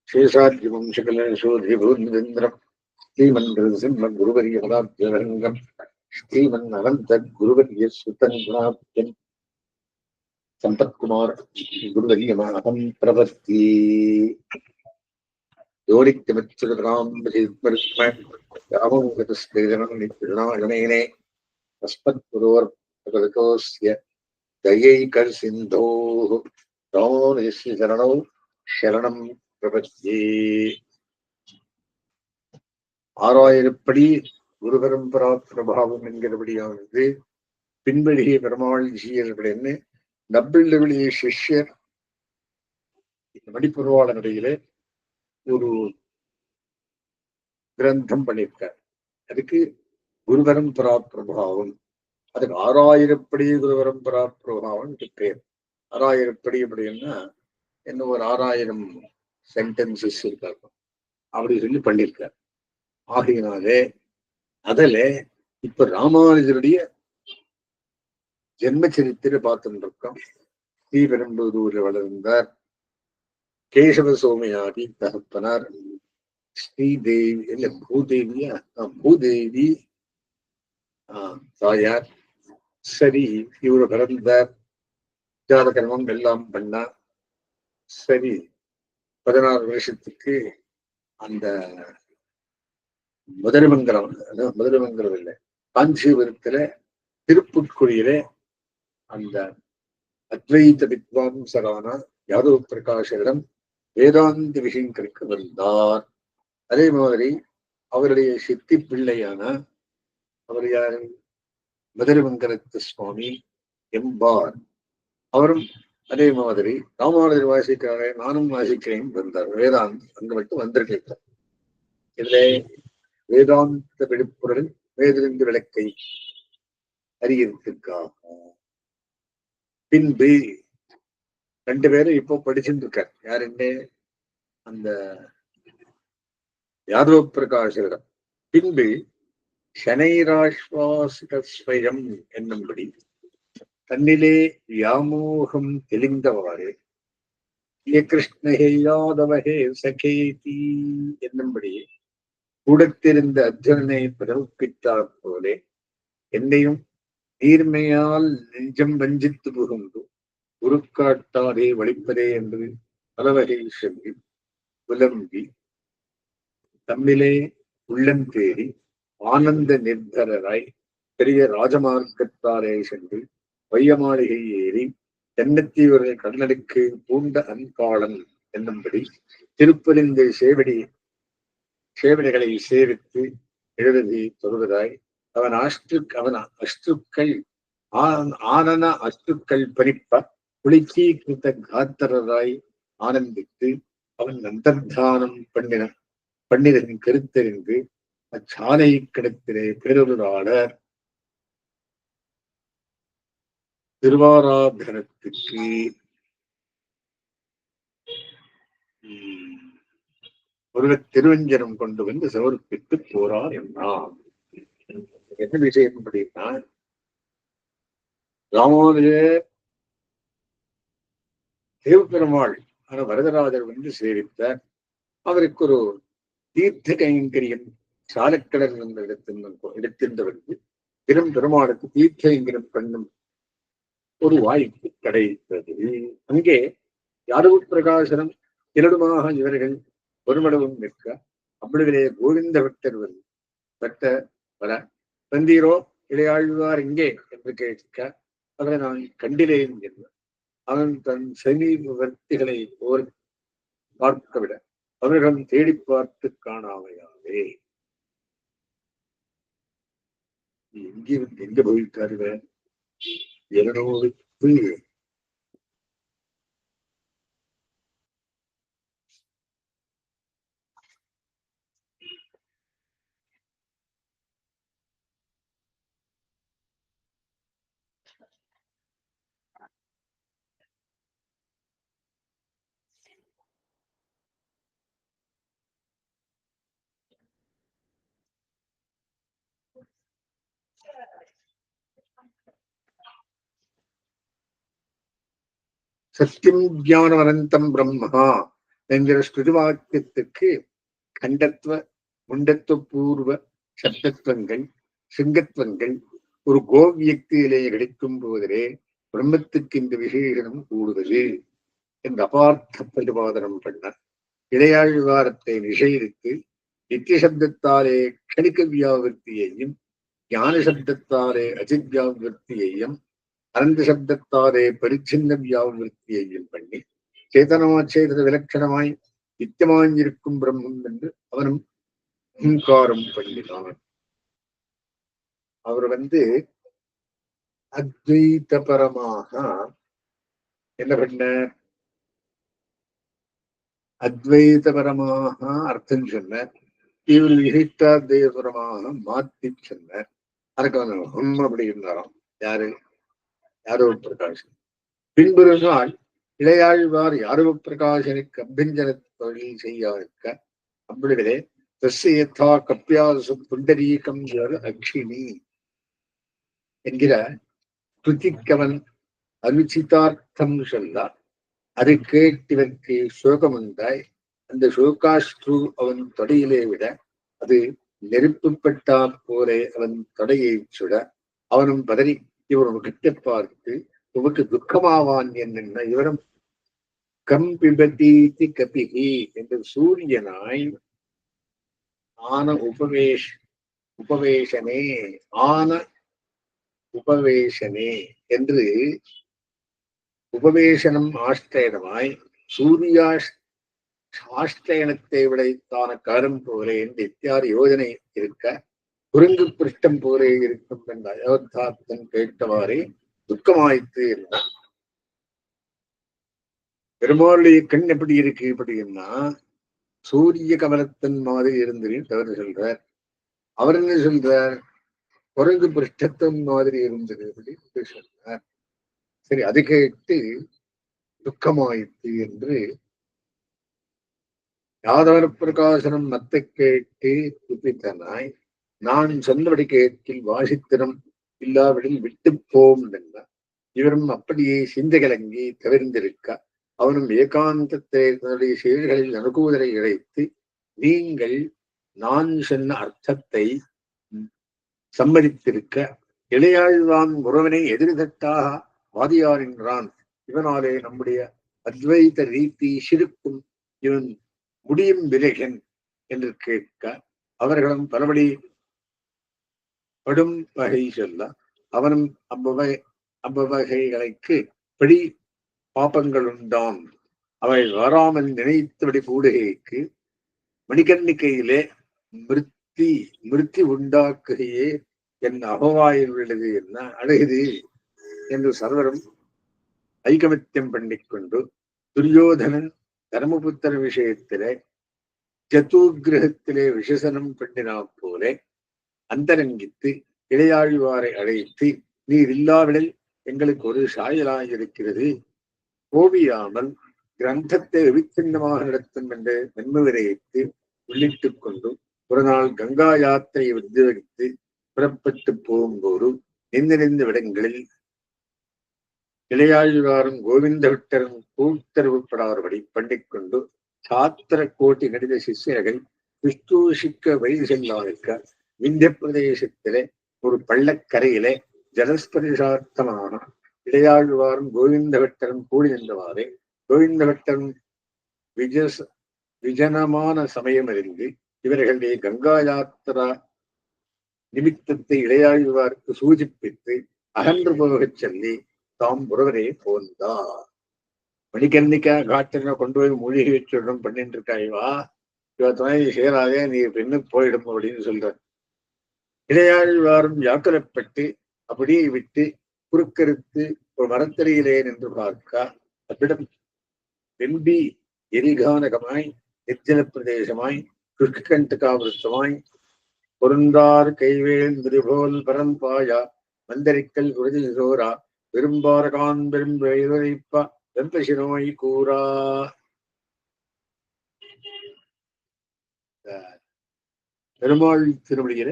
शेषाद्रिवंशकलशोधिभून्द्रम् श्रीमन्नृसिंहगुरुवर्यपदाब्जरङ्गम् श्रीमन्ननन्तगुरुवर्यसुतम् गुणाब्जम् सम्पत्कुमार गुरुवर्यमहं प्रपत्ति योनित्यमित्सुरताम्बरीत्मरुक्मयामोगतस्तेजनम् तस्मद्गुरोर्भगवतोऽस्य दयैकसिन्धोः रामोऽस्य शरणौ शरणं प्रपद्ये. ஆறாயிரப்படி குரு பரம்பரா பிரபாவம் என்கிறபடியானது பின்வழியே பெருமாள் ஜீயர்கள்னு நம்பிள்ளவெளிய சிஷ்யர் மணிப்பூர்வாளனுடையில ஒரு கிரந்தம் பண்ணியிருக்கார். அதுக்கு குரு பரம்பரா பிரபாவம், அதுக்கு ஆறாயிரப்படி குரு பரம்பரா பிரபாவம் பேர். ஆறாயிரப்படி அப்படின்னா என்ன, ஒரு 6000 சென்டென்சஸ் இருக்காரு அப்படி சொல்லி பண்ணியிருக்கார். ஆகையினாலே அதுல இப்ப ராமானுஜருடைய ஜென்ம சரித்திர பார்த்துட்டு இருக்கோம். ஸ்ரீபெரும்புதூர்ல வளர்ந்தார். கேசவ சோமயாதி தகப்பனார். ஸ்ரீதேவி இல்ல பூதேவியா, பூதேவி தாயார். சரி, இவரு பிறந்தார். ஜாத கர்மம் எல்லாம் பண்ணார். சரி, 16 வருஷத்துக்கு அந்த மதுரமங்கலம் இல்லை, காஞ்சிபுரத்துல திருப்புட்குழியில அந்த அத்வைத வித்வாம்சரான யாதவ பிரகாஷரிடம் வேதாந்த விஷயங்களுக்கு வந்தார். அதே மாதிரி அவருடைய சித்தி பிள்ளையான அவர் யாரு, மதுரமங்கலத்து சுவாமி எம்பார், அவரும் அதே மாதிரி ராமானுஜர் வாசிக்கிறாரே நானும் வாசிக்கிறேன் வந்தார். வேதாந்த் அங்க மட்டும் வந்திருக்கிறார். இதுல வேதாந்த விழுப்புரல் வேதிலிருந்து விளக்கை அறியறதுக்காக பின்பு 2 பேரும் இப்போ படிச்சுட்டு இருக்கார். யாருன்னு, அந்த யாதவ பிரகாஷரிடம். பின்பு சனைராஸ்வாசிகம் என்னும்படி தன்னிலே வியாமோகம் தெளிந்தவாறு கிருஷ்ணஹே யாதவஹே சகேதி என்னும்படி கூடத்திருந்த அர்ஜுனனை பிரவப்பித்தார் போலே என்னையும் நீர்மையால் நெஞ்சம் வஞ்சித்து புகுந்து உருக்காட்டாரே வலிப்பதே என்று பலவகை சொல்லி புலம்பி தம்மிலே உள்ளம் தேடி ஆனந்த நிர்தராய் பெரிய ராஜமார்க்கத்தாரே சென்று வைய மாளிகை ஏறி தென்னத்தீவர்கள் கடலுக்கு பூண்ட அன்பாளன் என்னும்படி திருப்பலிந்த சேவடிகளை சேவித்து எழுதி தொழுவதாய் அவன் அஷ்டுக்கள் ஆனன அஷ்டுக்கள் பறிப்ப குளிக்கி கிருத்த காத்தராய் ஆனந்தித்து அவன் அந்தர்தானம் பண்ணினதன் கருத்தறிந்து அச்சாலை கிடத்திலே பேரொருளாளர் திருவாராதனத்துக்கு ஒருவர் திருவஞ்சனம் கொண்டு வந்து சமர்ப்பித்து போறார் என்றான். என்ன விஷயம் அப்படின்னா, ராமானுஜர் தேவபெருமாள் வரதராஜர் வந்து சேவித்தார். அவருக்கு ஒரு தீர்த்த கைங்கரியம் சாலக்கடல் என்ற இடத்திலிருந்து பெருமாளுக்கு தீர்த்த கைங்கரியம் பண்ணும் ஒரு வாய்ப்பு கிடைத்தது. அங்கே யாதவ பிரகாசனம் இரடுமாக இவர்கள் ஒருமளவும் நிற்க, அவ்வளவிலே கோவிந்த பக்தர் வர வந்தீரோ இளையாழ்வார் இங்கே என்று கேட்க, அவரை நான் கண்டிலேன் என்றார். அவன் தன் சமீபவர்த்திகளை பார்க்க விட அவர்கள் தேடி பார்த்து காணாமையாவே எங்க போயிட்டாருங்க 200 சத்தியம் ஜானவனந்தம் பிரம்மா என்கிற ஸ்ருதிவாக்கியத்துக்கு கண்டத்துவ முண்டத்துவ பூர்வ சப்தத்துவங்கள் சிங்கத்துவங்கள் ஒரு கோவியக்தியிலே கிடைக்கும் போதிலே பிரம்மத்துக்கு இந்த விசேஷனம் கூடுவது என்று அபார்த்த பிரதிபாதனம் பண்ண இளையாழ்வாரத்தை நிஷேதித்து நித்திய சப்தத்தாலே க்ஷணிக வியாவிருத்தியையும் ஞான சப்தத்தாலே அஜித் வியாவிருத்தியையும் அனந்த சப்தத்தாலே பரிச்சின்ன வியாவிருத்தியையும் பண்ணி சேதனமாச்சேதன விலட்சணமாய் நித்தியமாயிருக்கும் பிரம்மம் என்று அவனும் அகங்காரம் பண்ணினான். அவர் அத்வைதபரமாக என்ன பண்ண? அத்வைதபரமாக அர்த்தம் சொன்னார். இவர் விசிஷ்டாத்வைதபரமாக மாத்தி சொன்னார். அதுக்கு அவன் அப்படி இருந்தாராம். யாரோ பிரகாசன். பின்பொரு நாள் இளையாழ்வார் யாரோ பிரகாசனுக்கு அபியஞ்சன தொழில் செய்யாதிருக்க அவ்விடவிலே தஸ்யதா கப்பியாசம் புண்டரீகம் அக்ஷினி என்கிற துதிக்கவன் அனுச்சிதார்த்தம் சொல்ல அதை கேட்டிவனுக்கு சோகம் உண்டாய் அந்த சோகாஸ்ரு அவன் தொடையிலே விட அது நெருப்புப்பட்டா போலே அவன் தொடையை சுட அவனும் பதறி இவன் முகத்தை பார்த்து உமக்கு துக்கமாவான் என்ன இவரும் கம்பிபதீதி கபிகி என்று சூரியனாய் ஆன உபவேசனே ஆன உபவேசனே என்று உபவேசனம் ஆஷ்டயனமாய் ஆஷ்டயனத்தை விடைத்தான காரம் போலே என்று இத்தியாதி யோஜனை இருக்க குரங்கு பிருஷ்டம் போலே இருக்கும் என்ற அயோத்தார்த்தன் கேட்டவாறே துக்கமாயிற்று என்றார். பெருமாளுடைய கண் எப்படி இருக்கு அப்படின்னா சூரிய கமலத்தின் மாதிரி இருந்தது தவறு சொல்றார். அவர் என்ன சொல்றார்? குரங்கு பிருஷ்டத்தின் மாதிரி இருந்தது அப்படின்னு சொல்றார். சரி, அது கேட்டு துக்கமாயிற்று என்று யாதவர பிரகாசனம் மத்தை கேட்டு துப்பித்தனாய் நான் சொன்னபடி கேட்டில் வாசித்திரம் இல்லாவிடில் விட்டு போம் என்றார். இவரும் அப்படியே சிந்த கலங்கி தவிர்ந்திருக்க அவனும் ஏகாந்தத்தை தன்னுடைய செயல்களில் அனுகூலரை இழைத்து நீங்கள் நான் சொன்ன அர்த்தத்தை சம்மதித்திருக்க இளையாழ்வான் முறவனை எதிர்தட்டாக வாதியாரின்றான். இவனாலே நம்முடைய அத்வைத ரீதி சிறுக்கும் இவன் முடியும் விலகன் என்று கேட்க அவர்களும் பலபடி படும் வகை சொல்ல அவனும் அவ்வகைகளுக்கு படி பாப்பங்கள் உண்டாம் அவை வராமல் நினைத்தபடி கூடுகைக்கு மணிகர்ணிக்கையிலே மிருத்தி உண்டாக்குகையே என் அபவாயில் உள்ளது என்ன அழகுது என்று சர்வரும் ஐகமத்தியம் பண்ணிக்கொண்டு துரியோதனன் தர்மபுத்திர விஷயத்திலே சதுர்கிரகத்திலே விசேஷனம் பண்ணினா போலே அந்தரங்கித்து இளையாழ்வாரை அழைத்து நீர் இல்லாவிடல் எங்களுக்கு ஒரு சாயலாயிருக்கிறது, கோபியாமல் கிரந்தத்தை விபிச்சின்னமாக நடத்தும் என்று நன்மவிரையிட்டு உள்ளிட்டுக் கொண்டு ஒரு நாள் கங்கா யாத்திரையை உத்தியோகித்து புறப்பட்டு போகும்போது நெந்த விடங்களில் இளையாழ்வாரும் கோவிந்த விட்டரும் கூத்தரவுப்படாதபடி பண்ணிக்கொண்டு சாத்திர கோட்டி கடித சிஷ்யர்கள் விஷ்ணூஷிக்க வழி செல்லாதிருக்க விந்திய பிரதேசத்திலே ஒரு பள்ளக்கரையிலே ஜலஸ்பரிசார்த்தமான இளையாழ்வாரும் கோவிந்த விட்டரும் கூடி நின்றவாறே கோவிந்த விட்டரும் விஜனமான சமயம் அறிந்து இவர்களுடைய கங்கா யாத்திரா நிமித்தத்தை இளையாழ்வாருக்கு சூச்சிப்பித்து அகன்று போகச் சொல்லி தாம் ஒருவரே போந்தார். மணிகர்ணிக்கா காட்டின கொண்டு போய் மூலிகை வச்சுடன் பண்ணிட்டு இருக்காய்வா, இவ துணை சேராதே, நீ பெண்ணு போயிடும் அப்படின்னு சொல்ற. இளையாழ்வாரும் யாத்திரப்பட்டு அப்படியே விட்டு குறுக்கறுத்து ஒரு மரத்தடியிலே நின்று பார்க்க அவ்விடம் வெம்பி எரிகானகமாய் நிர்ஜல பிரதேசமாய் குஷ்கண்டகாவிருத்தமாய் பொருந்தார் கைவேல் மிருபோல் பரம்பாயா மந்தரிக்கல் உறுதி சோரா பெரும்பாரகான் பெரும் வைப்பா வெம்பசினோய் கூறா. பெருமாள் திருமொழியில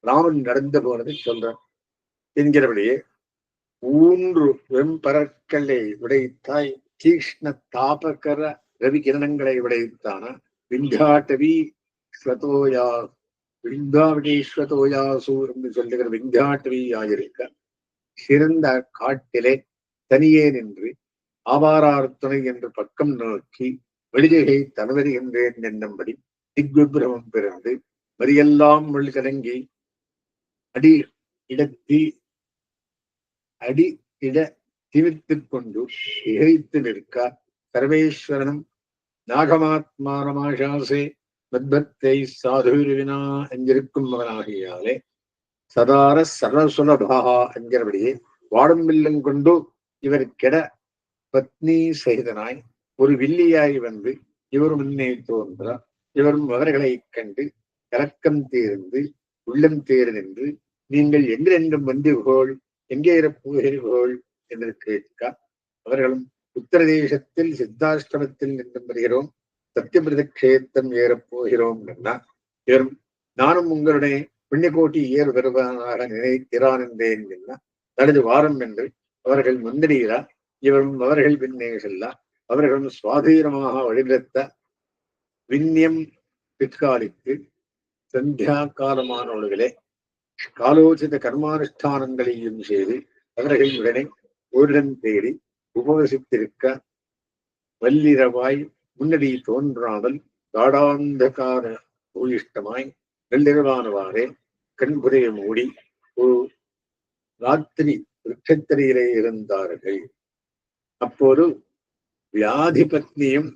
ராமன் நடந்து போனதை சொல்றான் என்கிறபடியே 3 வெம்பரற்களை உடைத்தாய் தீக்ஷ்ண தாபகர ரவி கிரணங்களை விளைவித்தான விஞ்ஞாட்டவி ஸ்வதோயா விஞ்ஞாவிடீஸ்வதோயாசு என்று சொல்லுகிற விஞ்ஞாட்டவி ஆயிருக்க சிறந்த காட்டிலே தனியே நின்று ஆவாரார் துணை என்று பக்கம் நோக்கி வெளிஜகை தனவருகின்றேன் என்னும்படி திக்விபிரமம் பிறந்து வரியெல்லாம் மொழி கலங்கி அடி இடத்தி அடி இட திவித்துக் கொண்டு இகைத்து நிற்க சர்வேஸ்வரனும் நாகமாத்மானமாஷாசே மத்பத்தை சாதுவினா என்கிருக்கும் மகனாகியாலே சதார சர்வசுலபா என்கிறபடியே வாடும் வில்லும் கொண்டு இவர் கெட பத்னி சகிதனாய் ஒரு வில்லியாய் வந்து இவர் முன்னே தோன்ற இவரும் அவர்களை கண்டு கலக்கம் தீர்ந்து உள்ளம் தேர் நின்று நீங்கள் எங்கிரென்றும் வந்தீர்கள் எங்கே இருப்பீர்கள் என்று கேட்க அவர்களும் உத்தரதேசத்தில் சித்தாஷ்டமத்தில் நின்று வருகிறோம் சத்தியபிரத கஷேத்திரம் ஏறப்போகிறோம் என்றார். இவரும் நானும் உங்களுடைய புண்ணியகோட்டி ஏறு வருவதாக நினைக்கிறான் என்றேன் என்ன நடந்து வாரம் என்று அவர்கள் முன்னடிகிறார். இவரும் அவர்கள் பின்னே செல்ல அவர்களும் சுவாதீனமாக வழிநடத்த விண்ணியம் பிற்காலித்து சந்தியா காலமானவர்களே காலோசித கர்மானுஷ்டானங்களையும் செய்து அவர்கள் உடனே ஓரிடம் தேடி உபவசித்திருக்க வல்லிரவாய் முன்னடி தோன்றாமல் காடாந்தகார பூயிஷ்டமாய் நள்ளிரவானவாறே கண்புரையை மூடி ஒரு ராத்திரி விருட்சத்திரையிலே இருந்தார்கள். அப்போது வியாதி பத்னியும்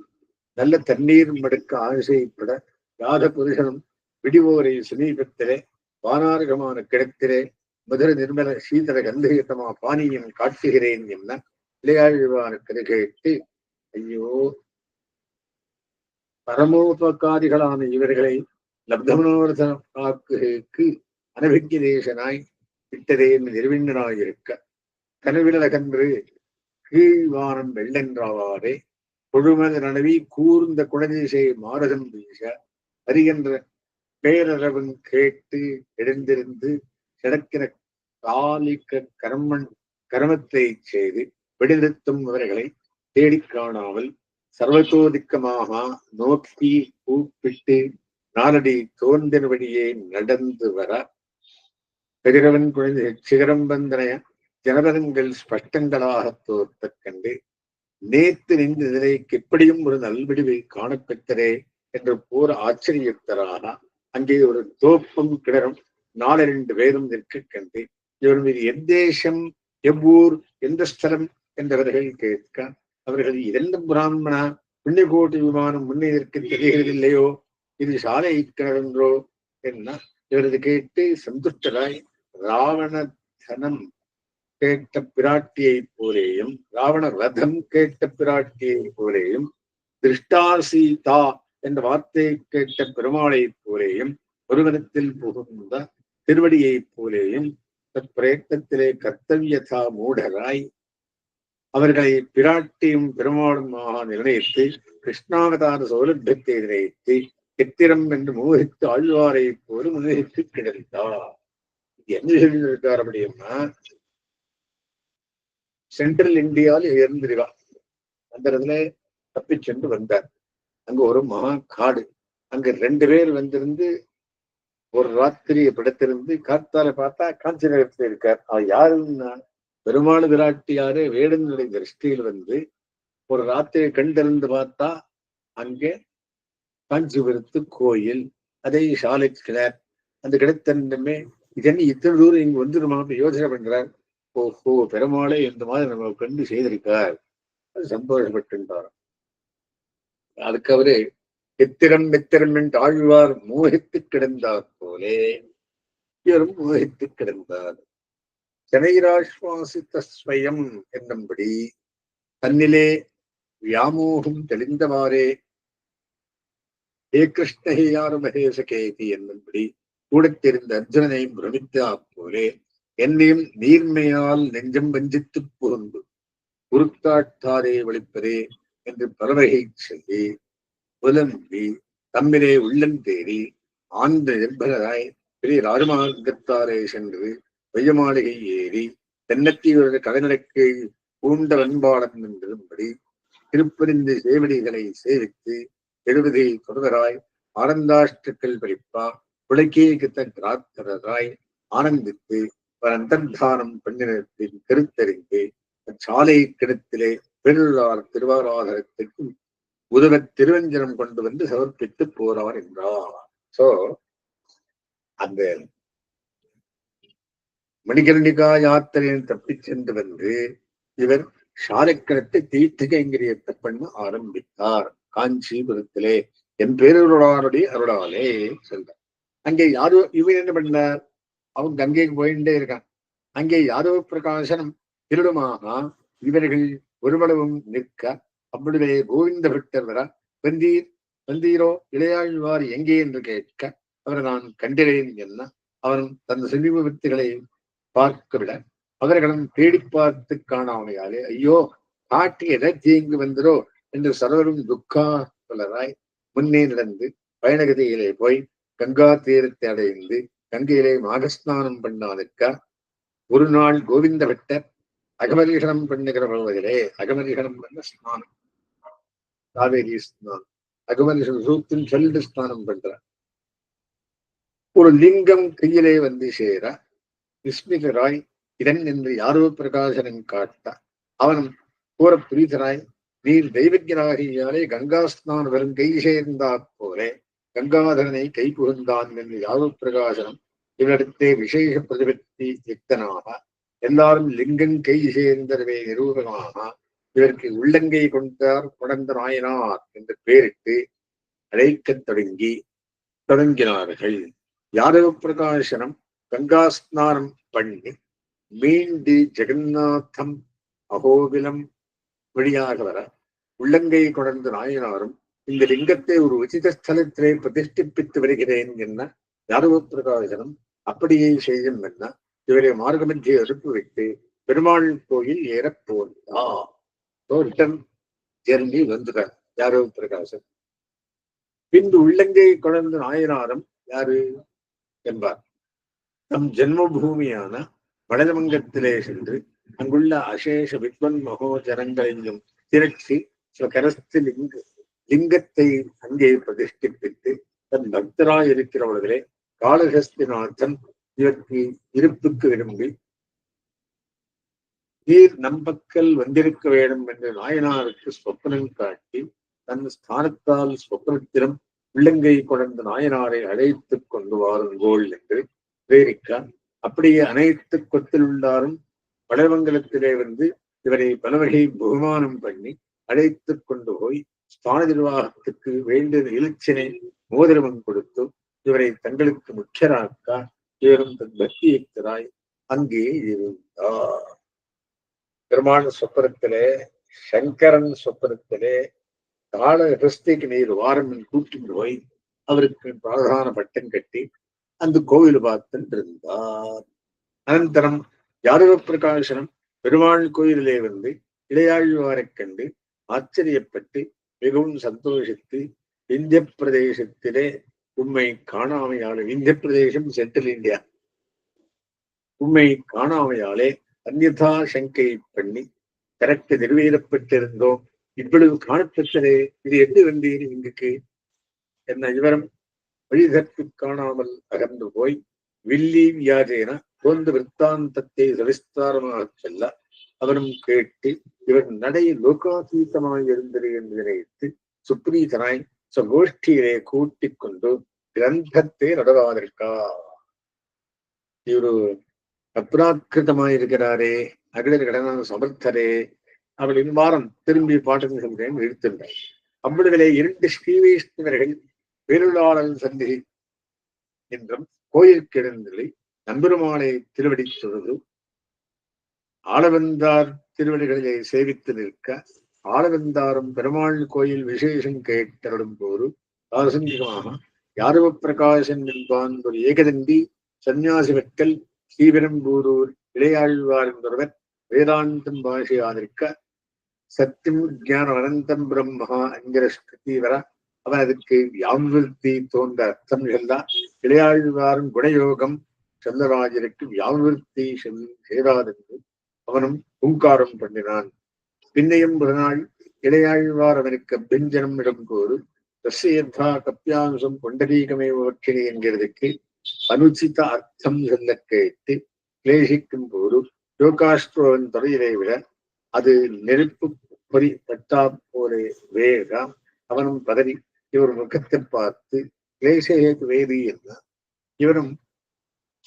நல்ல தண்ணீர் மடுக்க ஆசைப்பட யாத புருஷனும் விடிவோரை சமீபத்திலே வானாரகமான கிடத்திலே மதுர நிர்மல சீதள கந்தகமா பானியம் காட்டுகிறேன் என்ன விளையாழ்வானுக்கு கேட்டு ஐயோ பரமோபகாரிகளான இவர்களை லப்தமனோரத வாக்குக்கு அனபிக்யதேசனாய் விட்டதே நிர்விண்ணனாயிருக்க கனவிலகன்று கீழ்வானம் வெள்ளென்றாவாறே கொழுமது நனவி கூர்ந்த குழந்தை மாரதம் வீச அறிகின்ற பேரரவன் கேட்டு எழுந்திருந்து கிடக்கிற காலிக்க கர்மத்தை செய்து வெடிநிறுத்தும் அவர்களை தேடிக் காணாமல் சர்வத்தோதிக்கமாக நோக்கி கூப்பிட்டு நாளடி தோன்றினபடியே நடந்து வர கதிரவன் குழந்தை சிகரம் வந்தனைய ஜனபதங்கள் ஸ்பஷ்டங்களாக தோற்ற கண்டு நேத்து நின்ற நிலைக்கு எப்படியும் ஒரு நல்விடிவை காணப்பெற்றதே என்று போர் ஆச்சரியத்தராக அங்கே ஒரு தோப்பும் கிணறும் 4 பேரும் நிற்க கண்டு இவர் மீது எத்தேசம் எவ்வூர் எந்த ஸ்தலம் என்றவர்கள் கேட்க அவர்கள் இதெல்லாம் பிராமணா புண்ணியகோட்டி விமானம் முன்னே நிற்க தெரிகிறதில்லையோ இது சாலை கிணறென்றோ என்ன இவரது கேட்டு சந்துஷ்டராய் ராவண தனம் கேட்ட பிராட்டியை போலேயும் ராவண ரதம் கேட்ட பிராட்டியை போலேயும் திருஷ்டாசீதா என்ற வார்த்தையை கேட்ட பெருமாளை போலேயும் ஒருவனத்தில் புகுந்த திருவடியை போலேயும் பிரயத்தனத்திலே கர்த்தவியதா மூடராய் அவர்களை பிராட்டியும் பெருமாளுமாக நிர்ணயித்து கிருஷ்ணாவதார சௌலபியத்தை நினைத்து எத்திரம் என்று மோகித்து ஆழ்வாரை போல முன்னேற்றி கிடைத்தார். என்ன சொல்லியிருக்கார் அப்படின்னா சென்ட்ரல் இந்தியாவில் இருந்திருவா அந்த இடத்துல தப்பி சென்று வந்தார். அங்க ஒரு மகா காடு, அங்க 2 பேர் வந்திருந்து ஒரு ராத்திரியை படுத்திருந்து காத்தால பார்த்தா காஞ்சி நகரத்துல இருக்கார். அவர் யாருன்னா பெருமாள் விராட்டியாரு வேடனுடைய திருஷ்டியில் வந்து ஒரு ராத்திரி கண்டிருந்து பார்த்தா அங்கே காஞ்சிபுரத்து கோயில், அதே சாலை கிணர், அந்த கிணத்தன்மே இதென்ன இத்தனை தூரம் இங்க வந்துருமா யோசனை பண்றார். ஓஹோ பெருமாளே இந்த மாதிரி நம்ம கண்டு செய்திருக்கார், அது சந்தோஷப்பட்டுட்டார். அதுக்கு அவரு எத்திரம் என்று ஆழ்வார் மோகித்து கிடந்தார் போலே இவரும் மோகித்து கிடந்தார். ஜனைராஸ்வாசித்த ஸ்வயம் என்னும்படி தன்னிலே வியாமோகம் தெளிந்தவாறே ஏ கிருஷ்ணஹியார் மகேசகேதி என்னும்படி கூட தெரிந்த அர்ஜுனனை பிரமித்தா போலே என்னையும் நீர்மையால் நெஞ்சம் வஞ்சித்து புகுந்து குறுக்காட்டாரே வலிப்பதே என்று பறவையை சொல்லி புலம்பி தம்மிலே உள்ளம் தேடி ஆழ்ந்த நிர்பலராய் பெரிய ராஜமார்க்கத்தாரே சென்று வெய்ய மாளிகை ஏறி தென்னத்தீவரது கலைநடக்கை பூண்ட வெண்பாளன் என்றும்படி திருப்பதிந்து சேவடிகளை சேவித்து 70 தொடராய் ஆனந்தாஷ்டக்கள் பறிப்பா புலக்கேகித்த கிராத்தராய் ஆனந்தித்து அந்தர்தானம் பெண்ணினத்தின் கருத்தறிந்து சாலை கிணத்திலே பெருளார் திருவாராதனத்துக்கு உதவ திருவஞ்சனம் கொண்டு வந்து சமர்ப்பித்து போறார் என்றார். சோ அந்த மணிகர்ணிகா யாத்திரையின் தப்பி சென்று வந்து இவர் சாலைக்கிணத்தை தீர்த்தகைங்கரியத்தை பண்ண ஆரம்பித்தார் காஞ்சிபுரத்திலே. என் பேருடைய அருளாலே சென்றார். அங்கே யாரோ இவர் என்ன பண்ணார், அவன் கங்கைக்கு போயிட்டே இருக்கான். அங்கே யாதவ பிரகாசனம் திருடுமாக இவர்கள் ஒருவளவும் நிற்க அப்படியே கோவிந்த பட்டர் வர வந்தீரோ இளையாழ்வார் எங்கே என்று கேட்க அவரை நான் கண்டிறேன் என்ன அவன் தன் செல்வ வித்துகளை பார்க்கவிட அவர்களும் தேடி பார்த்து காணாமையாலே ஐயோ காட்டி எதை தீங்கு வந்ததோ என்று சர்வரும் துக்காலராய் முன்னே நடந்து பயணகதியிலே போய் கங்கா தீரத்தை அடைந்து கங்கையிலே மாகஸ்நானம் பண்ணாதுக்க ஒரு நாள் கோவிந்த பட்டர் அகமரிகணம் பண்ணுகிற பொழுதிலே அகமரிகணம் பண்ண ஸ்நானம் காவேரி ஸ்நானம் அகமரிகணம் சூத்தின் சொல்லிட்டு ஸ்நானம் பண்றார். ஒரு லிங்கம் கையிலே வந்து சேர விஸ்மிதராய் இதன் என்று யாரோ பிரகாசனம் காட்ட அவனும் கூற பிரீதராய் நீர் தெய்வஜனாகியாலே கங்கா ஸ்நானம் வரும் கை சேர்ந்தா போலே கங்காதரனை கை புகுந்தான் என்று யாரோ பிரகாசனம் இவரிடத்தே விசேஷ பிரதிபத்தி யுக்தனாக எல்லாரும் லிங்கம் கை சேர்ந்தவே நிரூபமாக இவருக்கு உள்ளங்கை கொண்ட நாயனார் என்று பெயரிட்டு அழைக்கத் தொடங்கினார்கள். யாதவ பிரகாசனம் கங்கா ஸ்நானம் பண்ணி மீண்டு ஜெகநாதம் அகோபிலம் வழியாக வர உள்ளங்கை கொண்ட நாயனாரும் இந்த லிங்கத்தை ஒரு உச்சித ஸ்தலத்திலே பிரதிஷ்டிப்பித்து வருகிறேன் என்ன யாதவ பிரகாசனம் அப்படியே செய்யும் என்ன இவரை மார்க்கமத்தியை அனுப்பி வைத்து பெருமாள் கோயில் ஏறப்போனார். ஜெர்னி வந்துட்டார் யாதவ பிரகாசன். பின்பு உள்ளங்கை கொண்ட நாயனாரும் யாரு என்பார் நம் ஜென்மபூமியான வடலமங்கத்திலே சென்று அங்குள்ள அசேஷ வித்வன் மகோஜனங்களையும் திரட்சி கரஸ்து லிங்கத்தை அங்கே பிரதிஷ்டிப்பித்து தன் பக்தராய் இருக்கிறவர்களே காளஹஸ்திநாதன் இவருக்கு இருப்புக்கு விரும்பி நீர் நம்பக்கல் வந்திருக்க வேண்டும் என்று நாயனாருக்கு சொப்பனம் காட்டி தன் ஸ்தானத்தால் சொப்பனத்திலும் உள்ளங்கை கொண்ட நாயனாரை அழைத்துக் கொண்டு வாருங்கோள் என்று பிரேரிக்க அப்படியே அனைத்து கொத்திலுள்ளாரும் வடமங்கலத்திலே வந்து இவரை பலவகை பகுமானம் பண்ணி அழைத்துக் கொண்டு போய் ஸ்தான நிர்வாகத்துக்கு வேண்டிய எழுச்சினை மோதிரமும் கொடுத்து இவரை தங்களுக்கு முக்கியராக்க இவரும் தன் பக்தியராய் அங்கே இருந்தார். பெருமாள் சொப்பனத்திலே சங்கரன் சொப்பனத்திலே கால ஹிருஸ்திக்கு நீர் வாரம் கூட்டிட்டு போய் அவருக்கு பிரதான பட்டம் கட்டி அந்த கோவில் பார்த்து இருந்தார். அனந்தரம் யாதவ பிரகாசனம் பெருமாள் கோயிலே வந்து இளையாழ்வாரை கண்டு ஆச்சரியப்பட்டு மிகவும் சந்தோஷித்து இந்திய பிரதேசத்திலே உண்மை காணாமையாலே இந்திய பிரதேசம் சென்ட்ரல் இந்தியா உண்மை காணாமையாலே அந்நியதா சங்கை பண்ணி கரெக்ட் நிறைவேறப்பட்டிருந்தோம். இவ்வளவு காணப்பட்டதே இது எட்டு வந்தீர் இங்குக்கு என்ன விவரம் வழிதற்கு காணாமல் அகன்று போய் வில்லி வியாஜேன போன்ற விற்த்தாந்தத்தை சவிஸ்தாரமாக செல்ல அவரும் கேட்டு இவர் நடை லோகாதீதமாய் இருந்தது என்று நினைத்து சுப்ரீதனாய் சகோஷ்டியிலே கூட்டிக் கொண்டு கிரந்தத்தை நடவாதிருக்கா. இவரு அப்ராக்கிருதமாயிருக்கிறாரே அகிலர் கடனான சமர்த்தரே அவளின் வாரம் திரும்பி பாட்டு சொல்றேன் இழுத்திருந்தார். அவ்வளவிலே 2 ஸ்ரீ வைஷ்ணவர்கள் பேருளாளன் சந்தி என்றும் கோயில் கிடந்தலை நம்பெருமானை திருவடி தொழுது ஆளவந்தார் திருவடிகளிலே சேவித்து நிற்க ஆளவந்தாரும் பெருமாள் கோயில் விசேஷம் கேட்டருடும் போது ஆசங்கிகமாக யாதவ பிரகாசன் என்பான் ஒரு ஏகதண்டி சந்நியாசி வெட்கல் ஸ்ரீபெரும்பூரூர் இளையாழ்வார் என்பவர் வேதாந்தம் பாஷையாதிருக்க சத்தியம் ஜானம் அனந்தம் பிரம்மஹா என்கிற ஸ்ருதி வர அவன் அதுக்கு வியாவிருத்தி தோன்ற அர்த்தம் எல்லாம் இளையாழ்வாரும் குணயோகம் சந்திரராஜருக்கு வியாவிருத்தி செய்தாதென்று அவனும் பூங்காரம் பண்ணினான். பின்னையும் ஒரு நாள் இளையாழ்வார் அவனுக்கு அபியஞ்சனம் இடும்போது தஸ்யதா கப்பியாம்சம் பொண்டரீகமே வட்சினி என்கிறதுக்கு அனுச்சித அர்த்தம் சொல்ல கேட்டு கிளேசிக்கும் போது யோகாஸ்ட்ரோவன் தொலையிலே விட அது நெருப்பு பொறி பட்டா போலே வேகம் அவனும் பதறி இவர் முகத்தை பார்த்து கிளேசேது வேதி என்றார். இவரும்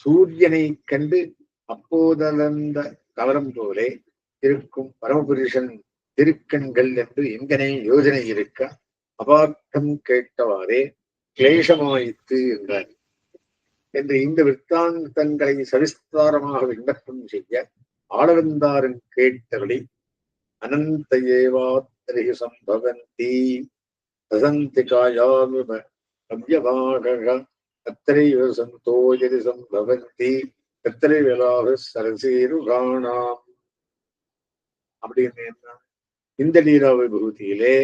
சூரியனை கண்டு அப்போதளந்த கவரம் போலே இருக்கும் பரமபுருஷன் திருக்கண்கள் என்று எங்கனே யோஜனை இருக்க அபார்த்தம் கேட்டவாறே கிளேசமாயிற்று என்றார் என்று இந்த விற்த்தாந்தங்களை சவிஸ்தாரமாக விண்ணப்பம் செய்ய ஆளவந்தாரன் கேட்டபடி அனந்த ஏவாத்ரிஹி சம்பவந்தி வசந்திகாயாமிவ அவ்யபாகக அத்திரைவ சந்தோஜதி சம்பவந்தி அத்திரைவலாக சரசீருகாணாம். அப்படின்னு என்ன? இந்த லீலா விபூதியிலே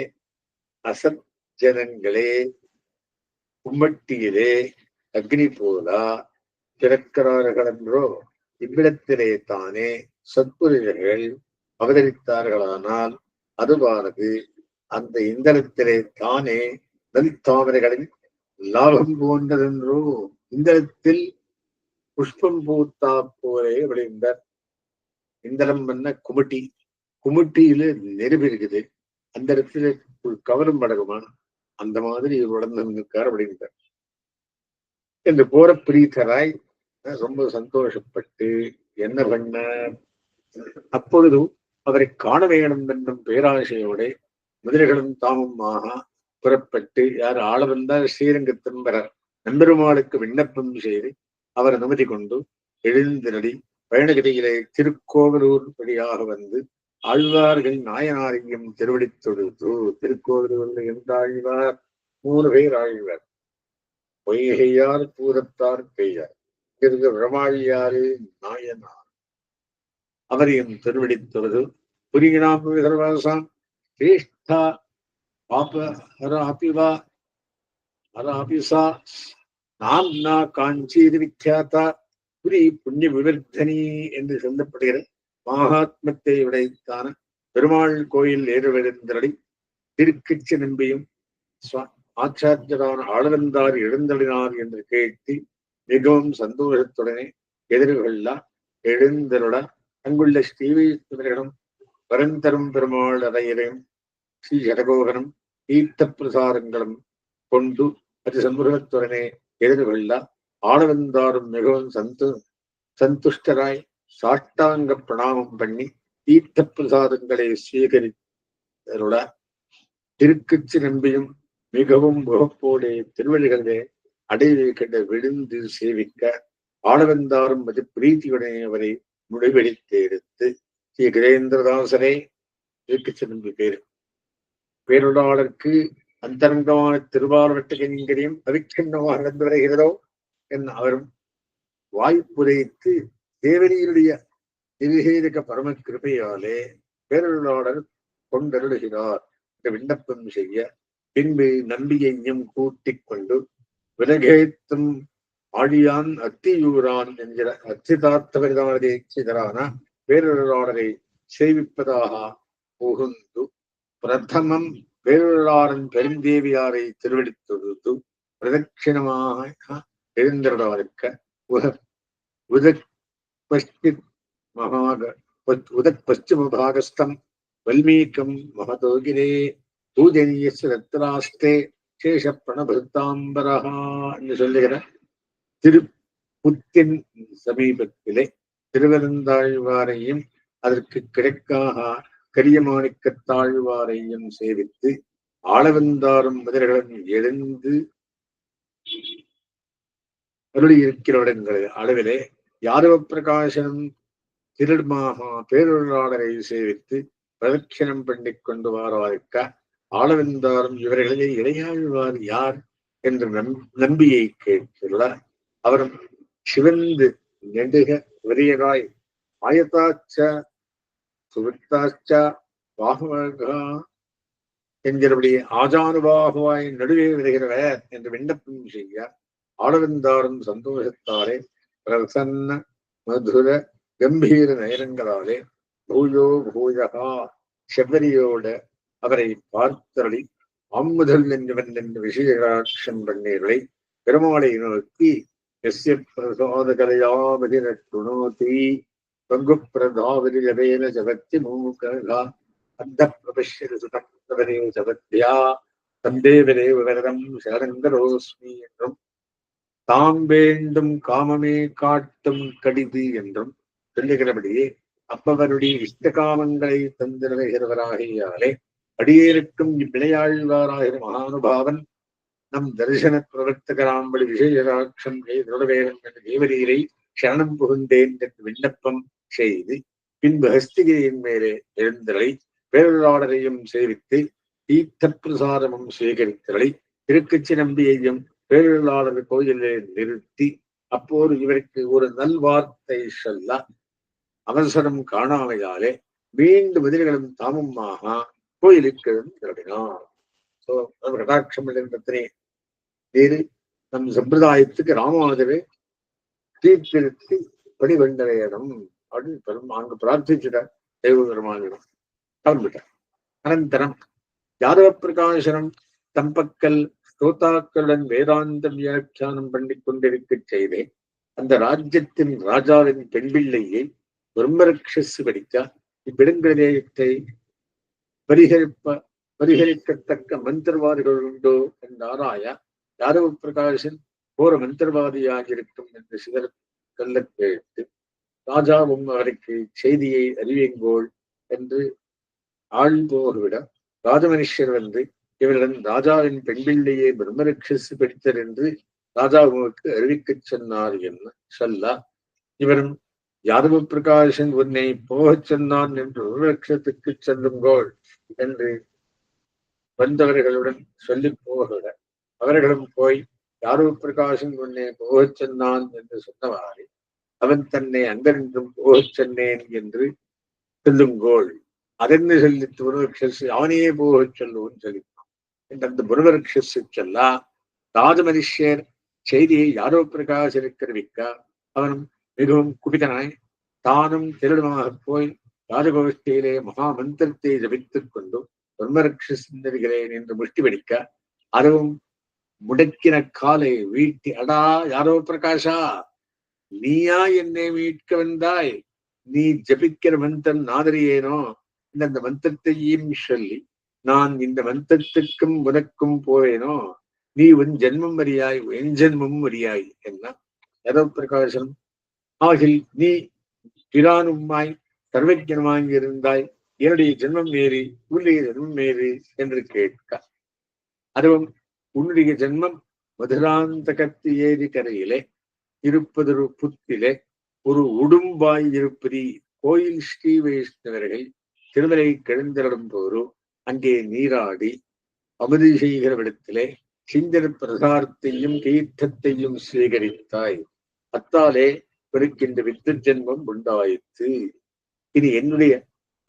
அசத் ஜனங்களே கும்மட்டியிலே அக்னி போலா பிறக்கிறார்கள் என்றோ இவ்விடத்திலே தானே சத்புருஷர்கள் அவதரித்தார்களானால் அதுவானது அந்த இந்தளத்திலே தானே நலித்தாமரைகளின் லாபம் போன்றதென்றோ. இந்தளத்தில் புஷ்பம் பூத்தா போலே விளைந்தார். இந்தளம் என்ன குமட்டி, குமட்டியில நெருப்பு இருக்குது, அந்த இடத்துல கவனம் படகுமா, அந்த மாதிரி உடந்திருக்கார் அப்படின்றார் என்று போற பிரீத்தராய் ரொம்ப சந்தோஷப்பட்டு என்ன பண்ண, அப்பொழுது அவரை காண வேணும் என்னும் பேராசையோட முதலைகளும் தாமுமாக புறப்பட்டு யார் ஆள வந்தால் ஸ்ரீரங்கத்தின் வர நம்பெருமாளுக்கு விண்ணப்பம் செய்து அவர் அனுமதி கொண்டு எழுந்திரடி பயணகிரியிலே திருக்கோவலூர் வழியாக வந்து ஆழ்வார்கள் நாயனாரையும் திருவடி தொழுது. திருக்கோவலூர் என்றாழ்வார் 3 பேர் ஆழ்வார். பொய்கையார் பூரத்தார் பெய்யார் பிரமாழியாறு நாயனார் அவரையும் திருவடி தொழுது புரியினாம் சர்வாசாம் ஸ்ரேஷ்டா பாப ஹராபிவா ஹராபிசா நாம்னா காஞ்சீர் விக்யாத்தா புரி புண்ணிய விவர்த்தனி என்று சொல்லப்படுகிற மகாத்மத்தை உடைத்தான பெருமாள் கோயில் ஏறுவெழுந்தரடி திருக்கச்சி நம்பியும் ஆச்சாரியரான ஆளவந்தார் எழுந்தளினார் என்று கேட்டு மிகவும் சந்தோஷத்துடனே எதிர்கொள்ள எழுந்தருள அங்குள்ள ஸ்ரீவைஷ்ணவர்களும் வரந்தரும் பெருமாள் அறையிலையும் ஸ்ரீ ஜடகோகனும் தீர்த்த பிரசாரங்களும் கொண்டு அது சம்புகத்துடனே எதிர்கொள்ள ஆளவந்தாரும் மிகவும் சந்துஷ்டராய் சாஷ்டாங்க பிரணாமம் பண்ணி தீர்த்த பிரசாதங்களை ஸ்வீகரித்தருள திருக்கச்சி நம்பியும் மிகவும் முகப்போடே திருவள்ளிகளே அடைவை கண்ட விழுந்து சேவிக்க ஆளவந்தாரும் அது பிரீத்தியுடனே அவரை முடிவெடுத்து எடுத்து ஸ்ரீ கிரேந்திரதாசரே திருக்கச்சி நம்பி பேருளாளருக்கு அந்தரங்கமான திருவாரூரட்டையும் அவிச்சின்னமாக நடந்து வருகிறதோ என் அவரும் வாய்ப்புரைத்து தேவனியுடைய நிவிகேதக பரம கிருபையாலே பேருளாளர் கொண்டருளுகிறார் என்று விண்ணப்பம் செய்ய பின்பு நம்பியையும் கூட்டிக் கொண்டு விலகேத்தும் ஆழியான் அத்தியூரான் என்கிற அச்சிதார்த்தவரிதான பேருளாளரை சேவிப்பதாக புகுந்து பிரதமம் பேருளாளன் பெருந்தேவியாரை திருவடித்தொழுது பிரதட்சிணமாக எழுந்திருக்க உதக் பశ్చిమ பாகஸ்தம் வல்மீகம் மகதோகிரே பூஜனீயஸ்ய ரத்ராஸ்தே சேஷ பிரணபத்தாம்பரஹா என்று சொல்லுகிற திருப்புத்தின் சமீபத்திலே திருவனந்தாழ்வாரையும் அதற்கு கிழக்காக கரியமாணிக்கத்தாழ்வாரையும் சேவித்து ஆளவந்தாரும் முதல்களும் எழுந்து அருளி இருக்கிற அளவிலே யாதவ பிரகாசனும் திருடுமாக பேருளாளரை சேவித்து பிரதட்சிணம் பண்ணிக் கொண்டு வாராருக்க ஆளவந்தாரும் இவர்களிலே இளையாழ்வார் யார் என்று நம்பியை கேட்கிறார். அவரும் சிவந்து நெடுக விரியகாய் ஆயத்தாச்ச சுவித்தாச்ச பாகுவகா என்கிறபடி ஆஜானுபாகுவாய் நடுவே வருகிறவர் என்று விண்ணப்பம் செய்ய ஆளவந்தாரும் சந்தோஷத்தாலே பிரசன்ன மதுர கம்பீர நயனங்களாலே பூயோ பூயகா செவ்வரியோட அவரை பார்த்தருளி அம்முதல் என்றவன் என்று விஷயராட்சம் பண்ணீர்களை பெருமாளை நோக்கி எஸ்ய பிரசாத கலையாவதி நட்டுணோதி பங்கு பிரதாவதி ஜவேன ஜகத்தி மூகா அந்த பிரபஷ்யது சுதப்தவனே ஜகத்யா தந்தேவரே விவரம் சரணங்கரோஸ்மி என்றும் தாம் வேண்டும் காமமே காட்டும் கடிது என்றும் சொல்லுகிறபடியே அப்பவருடைய இஷ்ட காமங்களை தந்து நிறைகிறவராகியாலே அடியேற்கும் இவ்விளையாழ்வாராகிற மகானுபாவன் நம் தரிசன பிரவர்த்தகராம்படி விஜயராட்சம் திருடவேகம் என்ற தேவரீரை சரணம் புகுந்தேன் என்று விண்ணப்பம் செய்து பின்பு ஹஸ்திகிரியின் மேலே எழுந்தலை பேரொருளாளரையும் சேவித்து தீர்த்த பிரசாதமும் சேகரித்தலை திருக்கச்சி நம்பியையும் பேரொருளாளர் கோயிலே நிறுத்தி அப்போது இவருக்கு ஒரு நல்வார்த்தை சொல்ல அவசரம் காணாமையாலே மீண்டும் எதிரிகளும் தாமுமாக கோயிலுக்கு திருடினார். கடாட்சம் என்பதனை வேறு நம் சம்பிரதாயத்துக்கு ராமானுஜரை தீர்த்திருத்தி வழிவந்தடையணும் அப்படின்னு அங்கு பிரார்த்திச்சுட்டார் தெய்வ பெருமானிடம் கிளம்பிட்டார். அனந்தரம் யாதவ பிரகாசனம் தம்பக்கல் ஸ்ரோதாக்களுடன் வேதாந்த வியாக்கியானம் பண்ணிக் கொண்டிருக்க செய்தேன். அந்த ராஜ்யத்தின் ராஜாவின் பெண்பிள்ளையை பிரம்மரக்ஷசு படிக்க இப்பெருங்கிரதேயத்தை பரிகரிக்கத்தக்க மந்திரவாதிகள் உண்டோ என்றாராய யாதவ பிரகாசன் கோர மந்திரவாதியாகிருக்கும் என்று சிலர் சொல்ல கேட்டு ராஜாவும் அவருக்கு செய்தியை அறிவியுங்கோள் என்று ஆழ்போர்விட ராஜமனுஷர் வந்து இவரிடம் ராஜாவின் பெண்பிள்ளையை பிரம்மரக்ஷசு படித்தர் என்று ராஜாவுக்கு அறிவிக்கச் சொன்னார் என்ன சொல்ல இவரும் யாதவ பிரகாசன் உன்னை போகச் சொன்னான் என்று பிரம்மரக்ஷத்துக்கு செல்லுங்கோள் என்று வந்தவர்களுடன் சொல்லி போகிற அவர்களும் போய் யாதவ பிரகாசன் உன்னை போகச் சொன்னான் என்று சொன்னவாறு அவன் தன்னை அங்கிருந்தும் போகச் சொன்னேன் என்று சொல்லுங்கோள் அதென்று சொல்லி புனரக்ஷசு அவனையே போகச் சொல்லுவோன்னு சொல்லிப்பான் என்று அந்த புனரக்ஷசு சொல்ல ராஜமனுஷர் செய்தியை யாதவ பிரகாசனுக்கு அறிவிக்க அவனும் மிகவும் குபிதனாய் தானும் திருடமாக போய் ராஜகோஷ்டியிலே மகாமந்திரத்தை ஜபித்துக் கொண்டு பிரம்மரக்ஷசிந்தரிகிறேன் என்று முஷ்டி வெடிக்க அதுவும் முடக்கின காலை வீட்டி அடா யாதவ பிரகாஷா நீயா என்னை மீட்க வந்தாய், நீ ஜபிக்கிற மந்திரம் நாதரியேனோ இந்த மந்திரத்தையும் சொல்லி நான் இந்த மந்திரத்துக்கும் உனக்கும் போவேனோ நீ உன் ஜென்மம் அறியாய் என் ஜென்மம் அறியாய் என்ன யாதவ பிரகாசன் ஆகில் நீ பிரானுமாய் சர்வஜனமாய் இருந்தாய் என்னுடைய ஜென்மம் வேறு உன்னுடைய ஜென்மம் வேறு என்று கேட்க அதுவும் உன்னுடைய ஜென்மம் மதுராந்தகத்து ஏரி கரையிலே இருப்பதொரு புத்திலே ஒரு உடும்பாய் இருப்பதி கோயில் ஸ்ரீ வைஷ்ணவர்கள் திருமலை கிழந்திரடும் போது அங்கே நீராடி அமுதி செய்கிற இடத்திலே சிந்தன பிரசாரத்தையும் தீர்த்தத்தையும் சேகரித்தாய். அத்தாலே பெருக்கின்ற வித்து ஜென்மம் உண்டாயிற்று. இனி என்னுடைய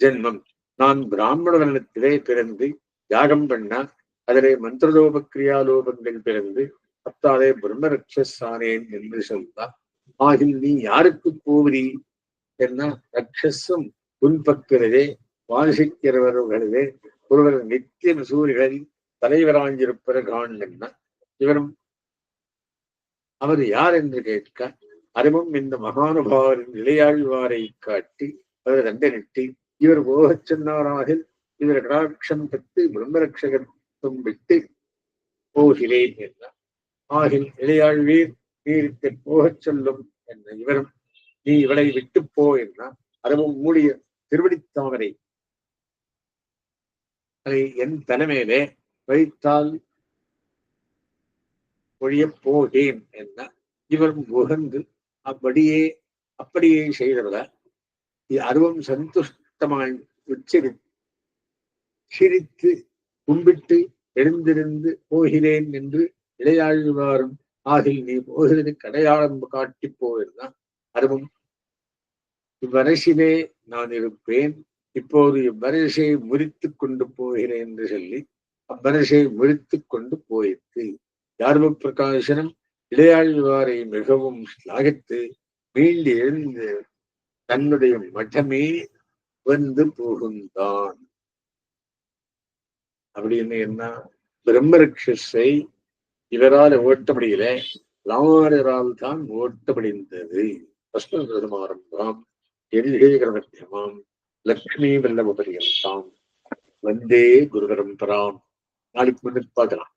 ஜென்மம் நான் பிராமண வர்ணத்திலே பிறந்து யாகம் பண்ண அதிலே மந்திரலோபக்கிரியாலோபங்கள் பிறந்து அத்தாலே பிரம்மரக்ஷானேன் என்று சொன்னார். ஆகில் நீ யாருக்கு போவதி என்ன ரக்ஷசும் உன்பக்கிறதே வாசிக்கிறவர்களே ஒருவர் நித்திய சூரியர்களில் தலைவராஞ்சிருப்பற காண் என்ன இவரும் அவர் யார் என்று கேட்க அறிவும் இந்த மகானுபாவரின் நிலையாழ்வாரை காட்டி அவர் தண்டனிட்டு இவர் போகச் சொன்னாராகில் இவர் கடாட்சம் பெற்று பிரம்மரக்ஷகத்துவம் விட்டு போகிறேன் என்றார். ஆகில் இளையாழ்வீர் நீருக்கு போகச் சொல்லும் என்ன இவரும் நீ இவளை விட்டு போ என்றார். அதுவும் மூடிய திருவடித்தாமரை அதை என் தலைமையிலே வைத்தால் ஒழிய போகேன் என்ன இவரும் உகந்து அப்படியே செய்தவர் அருவம் சந்துஷ்டமாய் உச்சரி சிரித்து கும்பிட்டு எழுந்திருந்து போகிறேன் என்று இளையாழ்வாரும் ஆகில் நீ போகிறதுக்கு அடையாளம் காட்டி போயிருந்தான் அதுவும் இவ்வரசிலே நான் இருப்பேன், இப்போது இவ்வரசை முறித்து கொண்டு போகிறேன் என்று சொல்லி அவ்வரசை முறித்து கொண்டு போயிற்று. யாதவ பிரகாசனம் இளையாழ்வாரை மிகவும் ஸ்லாகித்து மீண்டு எழுந்து தன்னுடைய மட்டமே வந்து புகுந்தான். அப்படின்னு என்ன, பிரம்மரக்ஷஸை இவரால் ஓட்ட முடியல, ராமாரால் தான் ஓட்ட முடிந்தது. ஆரம்பம் எல்ஹேகரமத்தியமாம் லக்ஷ்மி வல்லப பரியந்தாம் வந்தே குரு பரம்பராம். நாளைக்கு முன்னுக்கு பார்க்கலாம்.